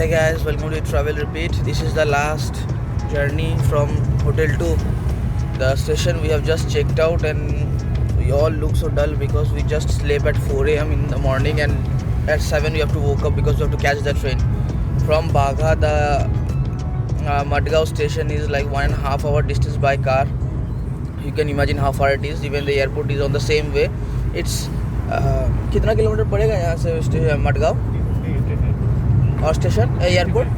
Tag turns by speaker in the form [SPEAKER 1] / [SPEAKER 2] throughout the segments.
[SPEAKER 1] Hey guys, welcome to Travel Repeat. This is the last journey from hotel to the station. We have just checked out and we all look so dull because we just slept at 4 a.m. in the morning, and at 7 we have to woke up because we have to catch the train. From Bagha, the Madgaon station is like 1.5 hour distance by car. You can imagine how far it is. Even the airport is on the same way. It's कितना kilometre पड़ेगा यहाँ से मडगांव और station airport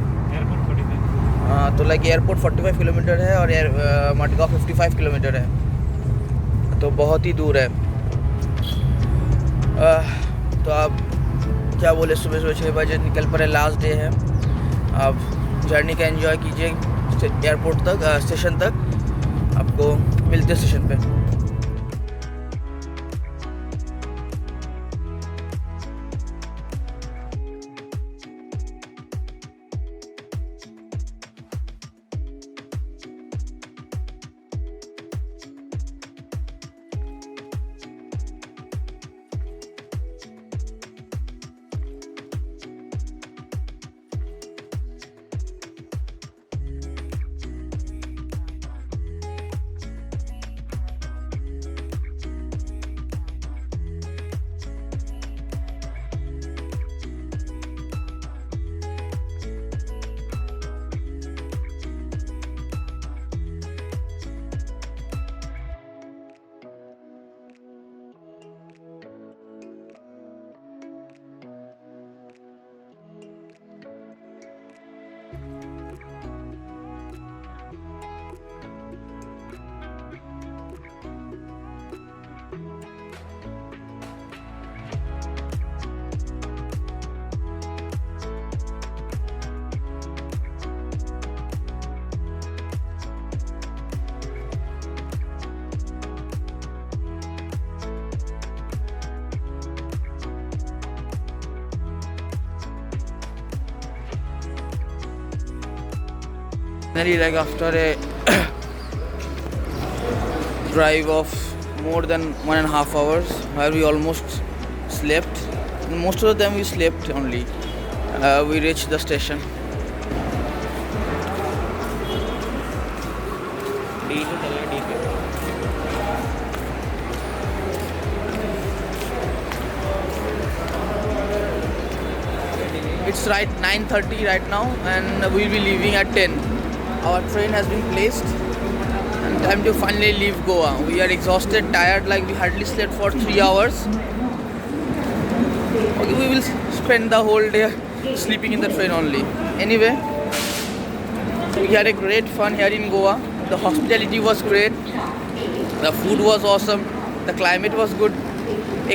[SPEAKER 1] तो like airport 45 kilometre है और Madgaon 55 kilometre है, तो बहुत ही दूर है। तो आप क्या बोले, सुबह सुबह 6 बजे निकल पड़े, लास्ट डे है। आप जर्नी का एंजॉय कीजिए एयरपोर्ट तक, स्टेशन तक। आपको मिलते स्टेशन पे। Like after a drive of more than 1.5 hours, where we almost slept. Most of the time we slept only. We reached the station. It's right 9:30 right now, and we'll be leaving at 10. Our train has been placed and time to finally leave Goa. We are exhausted, tired, like we hardly slept for 3 hours. Okay, we will spend the whole day sleeping in the train only. Anyway, we had a great fun here in Goa. The hospitality was great. The food was awesome. The climate was good.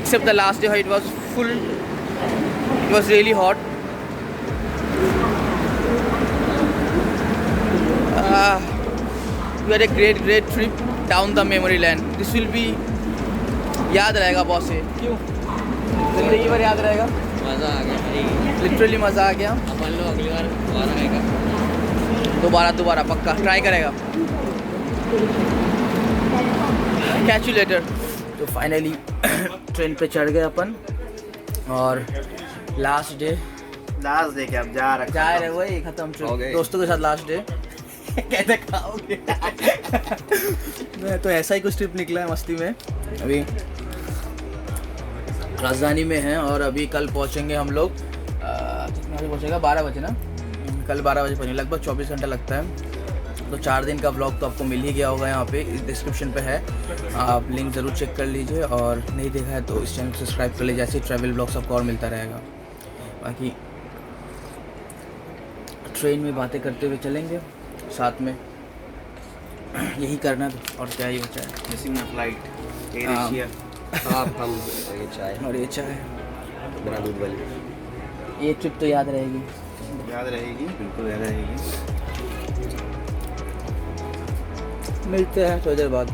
[SPEAKER 1] Except the last day, it was full. It was really hot. We had a great trip down the memory lane. This will be याद रहेगा boss ये। क्यों? जिंदगी भर याद रहेगा। मज़ा आ गया। लिटरली मज़ा आ गया। अपन लोग अगली बार दोबारा आएगा। दोबारा पक्का ट्राई करेगा। Catch you later. तो फाइनली ट्रेन पे चढ़ गए अपन, और लास्ट डे
[SPEAKER 2] क्या अब जा
[SPEAKER 1] रहे वही खत्म ट्रेन। दोस्तों के साथ लास्ट डे कैसे खाओगे? तो ऐसा ही कुछ ट्रिप निकला है मस्ती में। अभी राजधानी में हैं और अभी कल पहुंचेंगे हम लोग। कितना बजे पहुंचेगा? 12 बजे ना। कल 12 बजे पहुंचेंगे। लगभग 24 घंटा लगता है। तो 4 दिन का व्लॉग तो आपको मिल ही गया होगा, यहाँ पे डिस्क्रिप्शन पे है। आप लिंक ज़रूर चेक कर लीजिए, और नहीं देखा है तो इस चैनल को सब्सक्राइब कर लीजिए। ऐसे ट्रैवल ब्लॉग्स आपको और मिलता रहेगा। बाकी ट्रेन में बातें करते हुए चलेंगे साथ में, यही करना और क्या ही होता है।
[SPEAKER 2] Missing my flight air Asia. आप हम ये चाय
[SPEAKER 1] और ये चाय
[SPEAKER 2] बिना दूध वाली।
[SPEAKER 1] ये ट्रिप तो याद रहेगी।
[SPEAKER 2] बिल्कुल याद रहेगी।
[SPEAKER 1] मिलते हैं थोड़ी देर बाद।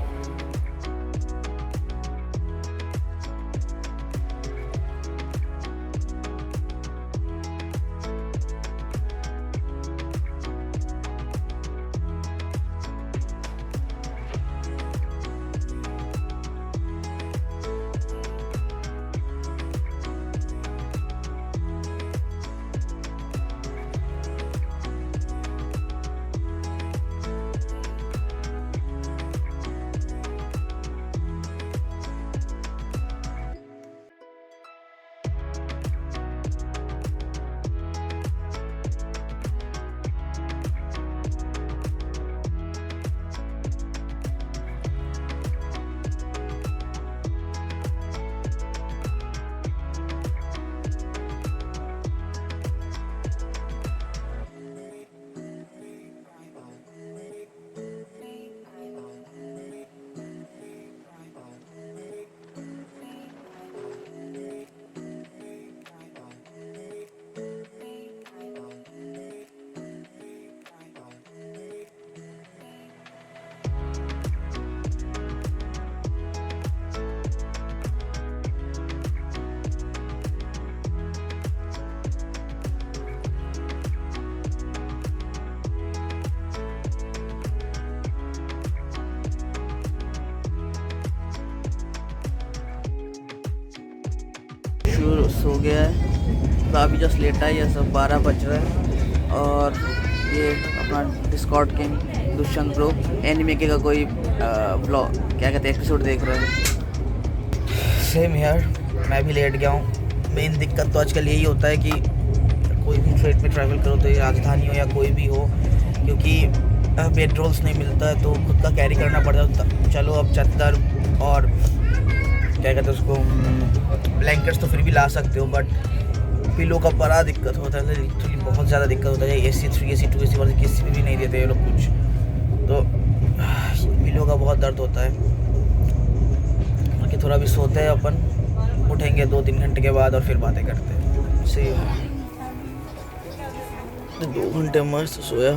[SPEAKER 1] सो गया है, तो अभी जस्ट लेटा ही है, सब 12 बज रहे हैं। और ये अपना Discord king Dushyant bro anime का कोई ब्लॉग क्या कहते हैं एपिसोड देख रहे हैं। सेम यार, मैं भी लेट गया हूँ। मेन दिक्कत तो आजकल यही होता है कि कोई भी ट्रेन में ट्रैवल करो, तो ये राजधानी हो या कोई भी हो, क्योंकि पेट्रोल्स नहीं मिलता है तो खुद का कैरी करना पड़ता है। चलो अब चद्दर और क्या कहते हैं उसको ब्लैंकेट्स तो फिर भी ला सकते हो, बट पिलो का बड़ा दिक्कत होता है, लिटरली बहुत ज़्यादा दिक्कत होता है। AC 3 AC 2 AC 1 किसी में भी नहीं देते ये लोग कुछ, तो पिलो का बहुत दर्द होता है। कि थोड़ा भी सोते हैं अपन, उठेंगे 2-3 घंटे के बाद और फिर बातें करते हैं। सही है, 2 घंटे मस्त सोया,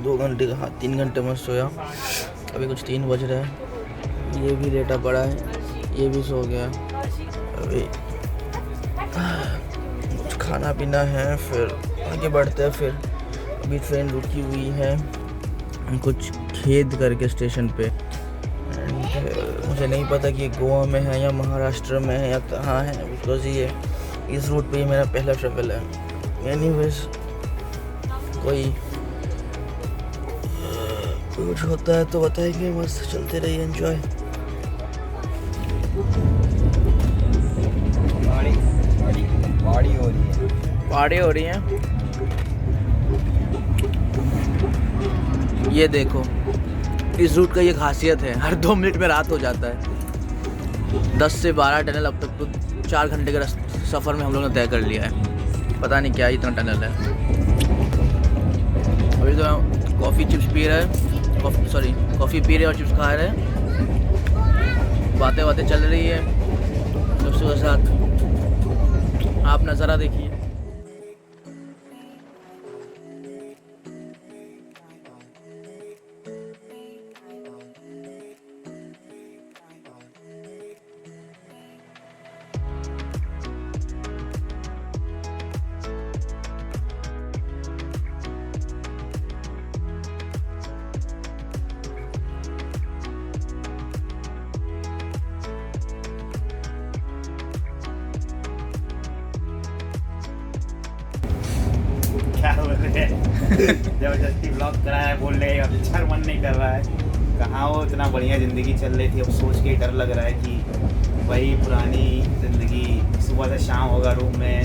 [SPEAKER 1] 2 घंटे हाँ 3 घंटे मस्त सोया। अभी कुछ 3 बज रहा है, ये भी लेटा पड़ा है, ये भी सो गया। अभी कुछ खाना पीना है, फिर आगे बढ़ते हैं। फिर अभी ट्रेन रुकी हुई है कुछ खेद करके स्टेशन पे, एंड मुझे नहीं पता कि गोवा में है या महाराष्ट्र में है या कहाँ है, बिकॉज ये इस रूट पे ही मेरा पहला ट्रैवल है। एनीवेज कोई कुछ होता है तो बताएंगे, मस्त चलते रहिए, एंजॉय। पहाड़ी हो रही है। ये देखो, इस रूट का ये खासियत है, हर 2 मिनट में रात हो जाता है। 10 से 12 टनल अब तक तो 4 घंटे के सफ़र में हम लोग ने तय कर लिया है। पता नहीं क्या इतना टनल है। अभी तो कॉफ़ी चिप्स पी रहे हैं, कॉफ़ी पी रहे और चिप्स खा रहे हैं। बातें चल रही है दोस्तों के साथ। आप नज़ारा देखिए।
[SPEAKER 2] क्या बोल रहे हैं, जबरदस्ती ब्लॉग करा है, बोल रहे हैं अच्छा मन नहीं कर रहा है। कहाँ वो इतना बढ़िया ज़िंदगी चल रही थी, अब सोच के डर लग रहा है कि वही पुरानी ज़िंदगी, सुबह से शाम होगा रूम में,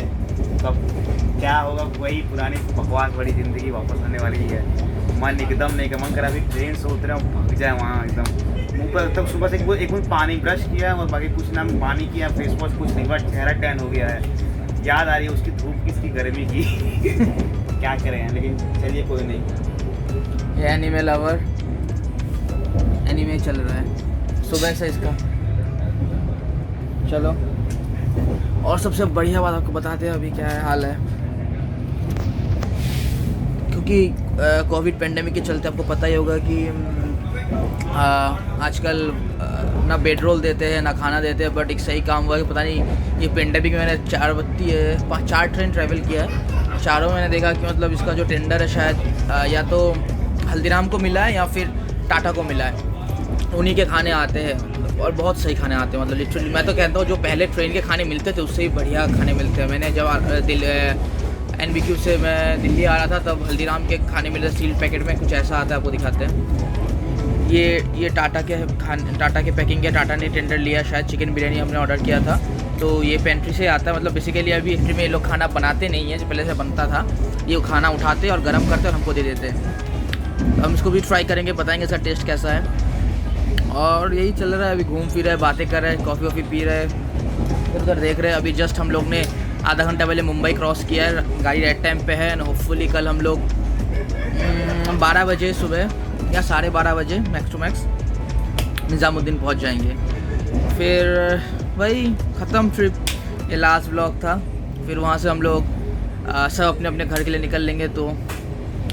[SPEAKER 2] कब क्या होगा, वही पुरानी बकवास बड़ी ज़िंदगी वापस आने वाली है। मन एकदम नहीं का मन करा, अभी ट्रेन से उतरे भाग जाए वहाँ एकदम। मुँह पर तब सुबह से एक बार पानी ब्रश किया और बाकी कुछ ना पानी किया, फेस वॉश कुछ नहीं, बस चेहरा टैन हो गया है। याद आ रही है उसकी धूप की, इसकी गर्मी की। क्या करें, लेकिन चलिए कोई नहीं।
[SPEAKER 1] ये एनीमे लवर, एनीमे चल रहा है सुबह से इसका। चलो, और सबसे बढ़िया बात आपको बताते हैं अभी क्या है हाल है, क्योंकि कोविड पेंडेमिक के चलते आपको पता ही होगा कि आजकल ना पेट्रोल देते हैं ना खाना देते हैं। बट एक सही काम हुआ कि पता नहीं ये पेंडेमिक में मैंने 4 ट्रेन ट्रैवल किया है, चारों मैंने देखा कि मतलब इसका जो टेंडर है शायद या तो हल्दीराम को मिला है या फिर टाटा को मिला है। उन्हीं के खाने आते हैं और बहुत सही खाने आते हैं, मतलब लिटरली मैं तो कहता हूँ जो पहले ट्रेन के खाने मिलते थे उससे ही बढ़िया खाने मिलते हैं। मैंने जब NBQ से मैं दिल्ली आ रहा था तब हल्दीराम के खाने मिले सील पैकेट में, कुछ ऐसा आता है, आपको दिखाते हैं। ये टाटा के पैकिंग के टाटा ने टेंडर लिया, शायद चिकन बिरयानी हमने ऑर्डर किया था, तो ये पेंट्री से आता है। मतलब बेसिकली अभी एंट्री में ये लोग खाना बनाते नहीं हैं, जो पहले से बनता था, ये खाना उठाते और गर्म करते और हमको दे देते हैं। हम इसको भी ट्राई करेंगे, बताएंगे इसका टेस्ट कैसा है। और यही चल रहा है, अभी घूम फिर रहे, बातें कर रहे हैं, कॉफ़ी वॉफ़ी पी रहे हैं, इधर उधर देख रहे हैं। अभी जस्ट हम लोग ने आधा घंटा पहले मुंबई क्रॉस किया है, गाड़ी राइट टाइम पे है, एंड होपफुली कल हम लोग 12 बजे सुबह या 12:30 बजे मैक्स टू मैक्स निज़ामुद्दीन पहुंच जाएंगे। फिर वही ख़त्म ट्रिप, ये लास्ट व्लॉग था। फिर वहाँ से हम लोग सब अपने अपने घर के लिए निकल लेंगे। तो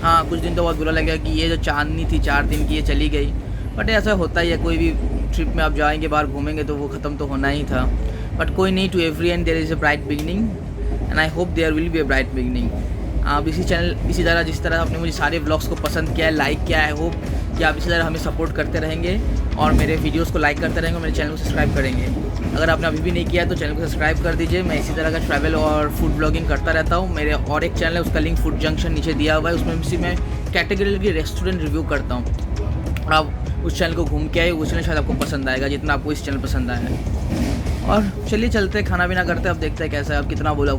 [SPEAKER 1] हाँ, कुछ दिन तो बहुत बुरा लगेगा कि ये जो चांदनी थी 4 दिन की, ये चली गई, बट ऐसा होता ही है, कोई भी ट्रिप में आप जाएंगे, बाहर घूमेंगे तो वो ख़त्म तो होना ही था। बट कोई नहीं, to every end there is a bright beginning, and I hope there will be a bright beginning. आप इसी तरह जिस तरह आपने मुझे सारे व्लॉग्स को पसंद किया है, लाइक किया है, होप कि आप इसी तरह हमें सपोर्ट करते रहेंगे और मेरे वीडियोस को लाइक करते रहेंगे और मेरे चैनल को सब्सक्राइब करेंगे। अगर आपने अभी भी नहीं किया है तो चैनल को सब्सक्राइब कर दीजिए। मैं इसी तरह का ट्रैवल और फूड ब्लॉगिंग करता रहता हूँ। मेरे और एक चैनल है, उसका लिंक फूड जंक्शन नीचे दिया हुआ है, उसमें भी मैं कैटेगरी की रेस्टोरेंट रिव्यू करता हूँ। आप उस चैनल को घूम के आए, उस चैनल शायद आपको पसंद आएगा जितना आपको इस चैनल पसंद आया है। और चलिए चलते खाना पीना करते, अब देखते हैं कैसा है। अब कितना बोला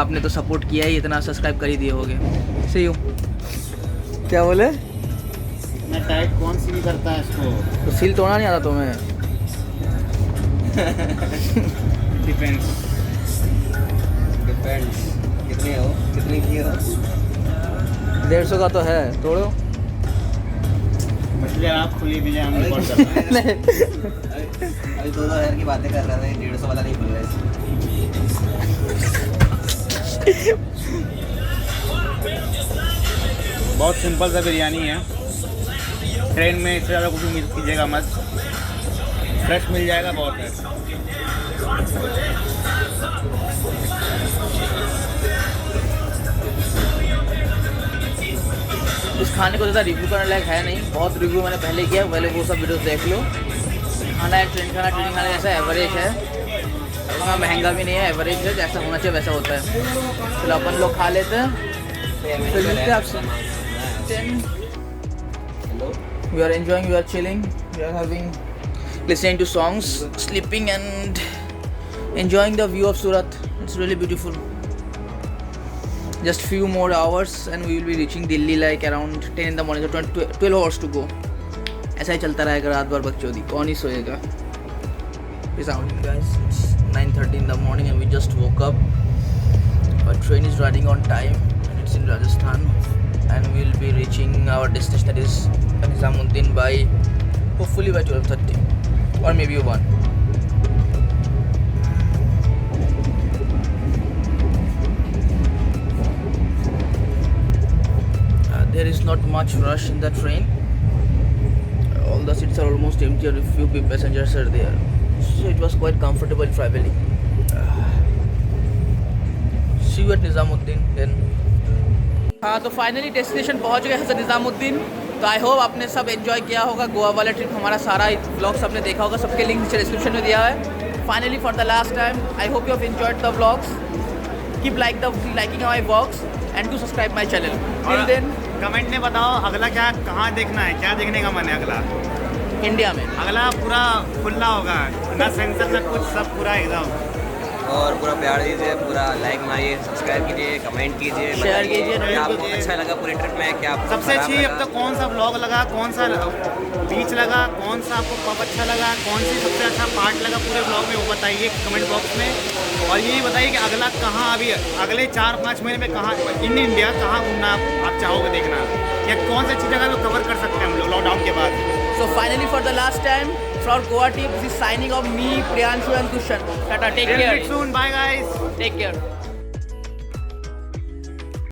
[SPEAKER 1] आपने तो सपोर्ट किया ही, इतना सब्सक्राइब कर ही दिए होगे। सी यू। क्या बोले?
[SPEAKER 2] मैं टाइट कौन सी भी करता है इसको,
[SPEAKER 1] तो सील तोड़ना नहीं आता तुम्हें?
[SPEAKER 2] डिपेंड्स।
[SPEAKER 3] कितनी की हो?
[SPEAKER 2] 150
[SPEAKER 1] का तो है, तोड़ो।
[SPEAKER 2] मछली आप खुली भी जाए, हम रिकॉर्ड कर रहे हैं।
[SPEAKER 3] अभी 2000 की बातें कर रहे थे, 150 वाला नहीं खुल रहा है।
[SPEAKER 2] बहुत सिंपल सा बिरयानी है। ट्रेन में इससे ज़्यादा कुछ भी कीजिएगा मत, फ्रेश मिल जाएगा, बहुत है।
[SPEAKER 1] इस खाने को ज़्यादा रिव्यू करने लायक है नहीं, बहुत रिव्यू मैंने पहले किया, पहले वो सब वीडियोस देख लो। खाना है ट्रेन खाना जैसा एवरेज है, हाँ महंगा भी नहीं है, एवरेज है, जैसा होना चाहिए वैसा होता है। चलो अपन लोग खा लेते हैं, फिर मिलते हैं आपसे। We are enjoying, we are chilling, we are listening to songs, sleeping and enjoying the view of Surat. It's really beautiful. Just few more hours and we will be reaching Delhi like around 10 in the morning, so 12 hours to go. ऐसा ही चलता रहेगा रात भर बकचोदी, कौन ही सोएगा। Peace out guys, it's 9:30 in the morning and we just woke up. Our train is running on time and it's in Rajasthan and we will be reaching our destination, that is Nizamuddin, by hopefully by 12:30 or maybe 1. There is not much rush in the train. All the seats are almost empty and a few passengers are there. So it was quite comfortable traveling. See you at Nizamuddin then. हाँ तो finally destination पहुँच गए हैं निज़ामुद्दीन। तो I hope आपने सब enjoy किया होगा। गोवा वाला ट्रिप हमारा सारा व्लॉग सबने देखा होगा, सबके लिंक नीचे डिस्क्रिप्शन में दिया है। Finally for the last time I hope you have enjoyed the vlogs. Keep liking my vlogs and to subscribe my channel. Till then
[SPEAKER 2] comment में बताओ अगला क्या कहाँ देखना है, क्या देखने का मन है अगला।
[SPEAKER 1] इंडिया में
[SPEAKER 2] अगला पूरा खुला होगा, ना सेंसर ना कुछ, सब पूरा एकदम।
[SPEAKER 3] और पूरा प्यार दीजिए, पूरा लाइक मारिए, सब्सक्राइब कीजिए, कमेंट कीजिए,
[SPEAKER 1] शेयर कीजिए।
[SPEAKER 3] क्या आपको अच्छा लगा पूरे ट्रिप में, क्या आपको
[SPEAKER 2] सबसे
[SPEAKER 3] खराब
[SPEAKER 2] अच्छी
[SPEAKER 3] लगा?
[SPEAKER 2] अब तक कौन सा व्लॉग लगा, कौन सा बीच लगा, कौन सा आपको पब अच्छा लगा, कौन सी सबसे अच्छा पार्ट लगा पूरे व्लॉग में, वो बताइए कमेंट बॉक्स में। और यही बताइए कि अगला कहाँ, अभी अगले 4-5 महीने में कहाँ इन इंडिया कहाँ घूमना आप चाहोगे देखना, या कौन सी अच्छी जगह को कवर कर सकते हैं हम लोग लॉकडाउन के बाद।
[SPEAKER 1] So finally for the last time for Goa trip, this is signing off me, Priyanshu and Tushan. Tata, take care.
[SPEAKER 2] Soon, bye guys.
[SPEAKER 1] Take care.